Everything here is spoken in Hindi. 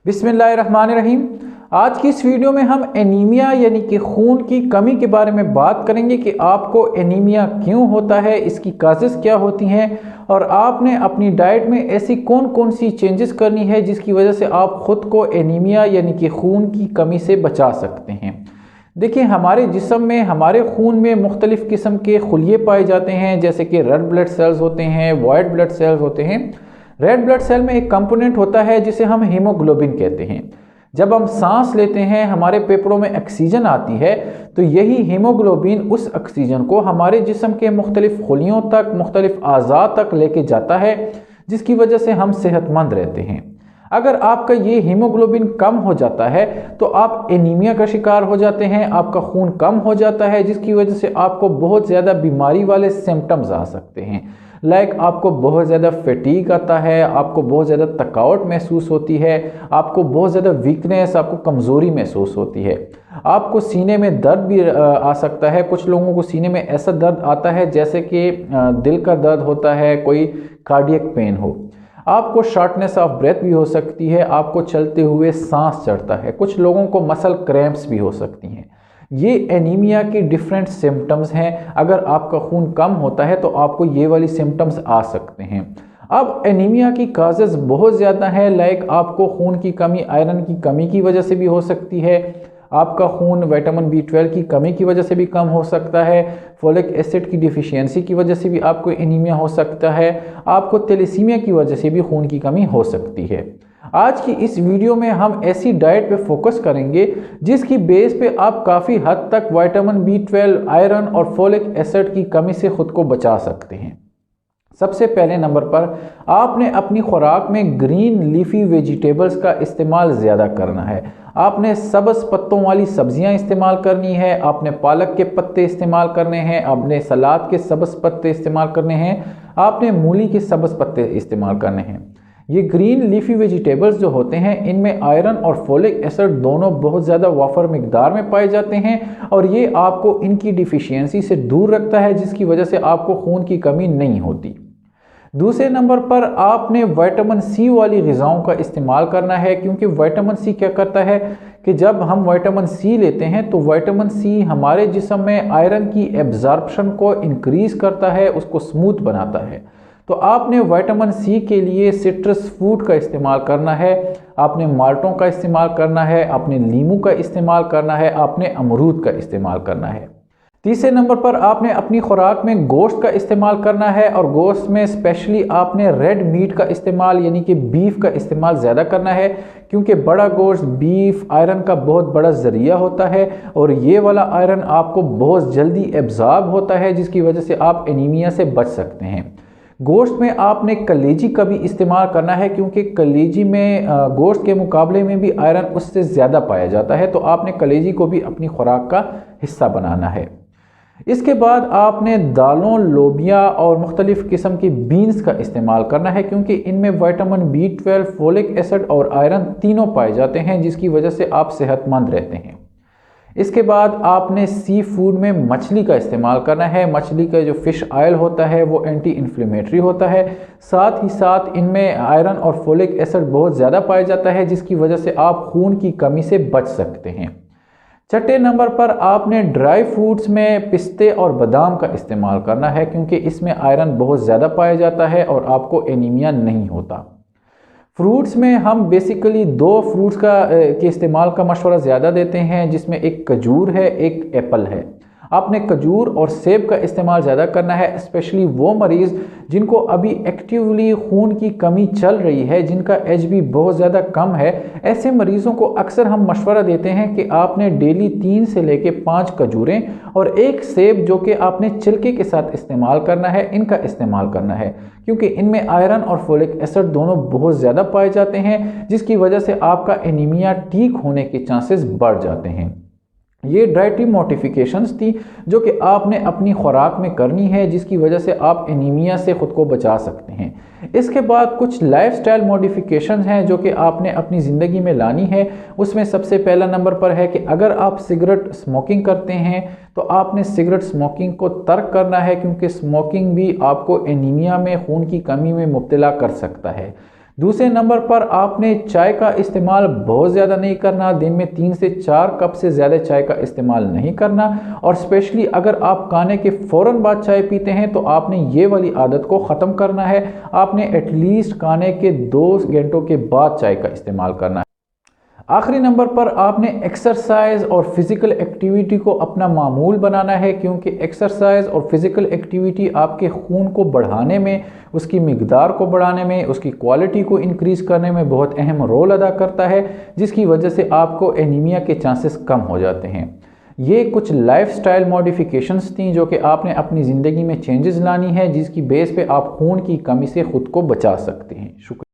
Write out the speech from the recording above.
बिस्मिल्लाहिर्रहमानिर्रहीम। आज की इस वीडियो में हम एनीमिया यानी कि खून की कमी के बारे में बात करेंगे कि आपको एनीमिया क्यों होता है, इसकी काजेस क्या होती हैं और आपने अपनी डाइट में ऐसी कौन कौन सी चेंजेस करनी है जिसकी वजह से आप ख़ुद को एनीमिया यानी कि खून की कमी से बचा सकते हैं। देखिए, हमारे जिस्म में, हमारे खून में मुख्तलिफ़ किस्म के खुलिये पाए जाते हैं, जैसे कि रेड ब्लड सेल्स होते हैं, वाइट ब्लड सेल्स होते हैं। रेड ब्लड सेल में एक कंपोनेंट होता है जिसे हम हीमोग्लोबिन कहते हैं। जब हम सांस लेते हैं, हमारे फेफड़ों में ऑक्सीजन आती है, तो यही हीमोग्लोबिन उस ऑक्सीजन को हमारे जिस्म के मुख्तलिफ खुलियों तक, मुख्तलिफ आज़ा तक लेके जाता है, जिसकी वजह से हम सेहतमंद रहते हैं। अगर आपका ये हीमोग्लोबिन कम हो जाता है तो आप एनीमिया का शिकार हो जाते हैं, आपका खून कम हो जाता है, जिसकी वजह से आपको बहुत ज़्यादा बीमारी वाले सिम्टम्स आ सकते हैं। लाइक आपको बहुत ज़्यादा फटीग आता है, आपको बहुत ज़्यादा थकावट महसूस होती है, आपको बहुत ज़्यादा वीकनेस, आपको कमज़ोरी महसूस होती है, आपको सीने में दर्द भी आ सकता है। कुछ लोगों को सीने में ऐसा दर्द आता है जैसे कि दिल का दर्द होता है, कोई कार्डियक पेन हो। आपको शॉर्टनेस ऑफ ब्रेथ भी हो सकती है, आपको चलते हुए सांस चढ़ता है, कुछ लोगों को मसल क्रैम्प्स भी हो सकती हैं। ये एनीमिया की डिफरेंट सिम्टम्स हैं। अगर आपका खून कम होता है तो आपको ये वाली सिम्टम्स आ सकते हैं। अब एनीमिया की काजेज़ बहुत ज़्यादा है। लाइक आपको खून की कमी, आयरन की कमी की वजह से भी हो सकती है, आपका खून विटामिन B12 की कमी की वजह से भी कम हो सकता है, फोलिक एसिड की डिफिशियंसी की वजह से भी आपको एनीमिया हो सकता है, आपको थैलेसीमिया की वजह से भी खून की कमी हो सकती है। आज की इस वीडियो में हम ऐसी डाइट पे फोकस करेंगे जिसकी बेस पे आप काफ़ी हद तक विटामिन B12, आयरन और फोलिक एसिड की कमी से खुद को बचा सकते हैं। सबसे पहले नंबर पर आपने अपनी खुराक में ग्रीन लीफी वेजिटेबल्स का इस्तेमाल ज़्यादा करना है। आपने सब्ज़ पत्तों वाली सब्जियां इस्तेमाल करनी है, आपने पालक के पत्ते इस्तेमाल करने हैं, आपने सलाद के सब्ज़ पत्ते इस्तेमाल करने हैं, आपने मूली के सब्ज़ पत्ते इस्तेमाल करने हैं। ये ग्रीन लीफी वेजिटेबल्स जो होते हैं, इनमें आयरन और फोलिक एसिड दोनों बहुत ज़्यादा वाफर मिकदार में पाए जाते हैं और ये आपको इनकी डिफिशियंसी से दूर रखता है, जिसकी वजह से आपको खून की कमी नहीं होती। दूसरे नंबर पर आपने विटामिन C वाली ग़िज़ाओं का इस्तेमाल करना है, क्योंकि विटामिन C क्या करता है कि जब हम विटामिन C लेते हैं तो विटामिन C हमारे जिस्म में आयरन की एब्जॉर्प्शन को इंक्रीज़ करता है, उसको स्मूथ बनाता है। तो आपने विटामिन C के लिए सिट्रस फूड का इस्तेमाल करना है, आपने माल्टों का इस्तेमाल करना है, आपने नींबू का इस्तेमाल करना है, आपने अमरूद का इस्तेमाल करना है। तीसरे नंबर पर आपने अपनी खुराक में गोश्त का इस्तेमाल करना है और गोश्त में स्पेशली आपने रेड मीट का इस्तेमाल यानी कि बीफ का इस्तेमाल ज़्यादा करना है, क्योंकि बड़ा गोश्त, बीफ आयरन का बहुत बड़ा ज़रिया होता है और ये वाला आयरन आपको बहुत जल्दी एब्जॉर्ब होता है, जिसकी वजह से आप एनीमिया से बच सकते हैं। गोश्त में आपने कलेजी का भी इस्तेमाल करना है, क्योंकि कलेजी में गोश्त के मुकाबले में भी आयरन उससे ज़्यादा पाया जाता है, तो आपने कलेजी को भी अपनी खुराक का हिस्सा बनाना है। इसके बाद आपने दालों, लोबिया और मुख्तलिफ़ किस्म की बीन्स का इस्तेमाल करना है, क्योंकि इनमें विटामिन B12, फोलिक एसिड और आयरन तीनों पाए जाते हैं, जिसकी वजह से आप सेहतमंद रहते हैं। इसके बाद आपने सी फूड में मछली का इस्तेमाल करना है। मछली का जो फ़िश ऑयल होता है वो एंटी इन्फ्लेमेटरी होता है, साथ ही साथ इनमें आयरन और फोलिक एसिड बहुत ज़्यादा पाया जाता है, जिसकी वजह से आप खून की कमी से बच सकते हैं। छठे नंबर पर आपने ड्राई फ्रूट्स में पिस्ते और बादाम का इस्तेमाल करना है, क्योंकि इसमें आयरन बहुत ज़्यादा पाया जाता है और आपको एनीमिया नहीं होता। फ्रूट्स में हम बेसिकली दो फ्रूट्स के इस्तेमाल का मशवरा ज़्यादा देते हैं, जिसमें एक खजूर है, एक एप्पल है। आपने खजूर और सेब का इस्तेमाल ज़्यादा करना है, स्पेशली वो मरीज़ जिनको अभी एक्टिवली खून की कमी चल रही है, जिनका HB बहुत ज़्यादा कम है। ऐसे मरीज़ों को अक्सर हम मशवरा देते हैं कि आपने डेली 3 से लेके 5 खजूरें और एक सेब जो कि आपने छिलके के साथ इस्तेमाल करना है, इनका इस्तेमाल करना है, क्योंकि इनमें आयरन और फोलिक एसिड दोनों बहुत ज़्यादा पाए जाते हैं, जिसकी वजह से आपका एनीमिया ठीक होने के चांसेस बढ़ जाते हैं। ये डाइटरी मॉडिफिकेशंस थी जो कि आपने अपनी खुराक में करनी है, जिसकी वजह से आप एनीमिया से ख़ुद को बचा सकते हैं। इसके बाद कुछ लाइफस्टाइल मॉडिफिकेशंस हैं जो कि आपने अपनी ज़िंदगी में लानी है। उसमें सबसे पहला नंबर पर है कि अगर आप सिगरेट स्मोकिंग करते हैं तो आपने सिगरेट स्मोकिंग को तर्क करना है, क्योंकि स्मोकिंग भी आपको एनीमिया में, खून की कमी में मुब्तला कर सकता है। दूसरे नंबर पर आपने चाय का इस्तेमाल बहुत ज़्यादा नहीं करना, दिन में 3 से 4 कप से ज़्यादा चाय का इस्तेमाल नहीं करना। और स्पेशली अगर आप खाने के फ़ौरन बाद चाय पीते हैं तो आपने ये वाली आदत को ख़त्म करना है। आपने एटलीस्ट खाने के 2 घंटों के बाद चाय का इस्तेमाल करना है। आखिरी नंबर पर आपने एक्सरसाइज और फिज़िकल एक्टिविटी को अपना मामूल बनाना है, क्योंकि एक्सरसाइज और फिज़िकल एक्टिविटी आपके खून को बढ़ाने में, उसकी मिकदार को बढ़ाने में, उसकी क्वालिटी को इंक्रीज़ करने में बहुत अहम रोल अदा करता है, जिसकी वजह से आपको एनीमिया के चांसेस कम हो जाते हैं। ये कुछ लाइफस्टाइल मॉडिफिकेशंस थी जो कि आपने अपनी ज़िंदगी में चेंजेस लानी है, जिसकी बेस पे आप खून की कमी से ख़ुद को बचा सकते हैं। शुक्रिया।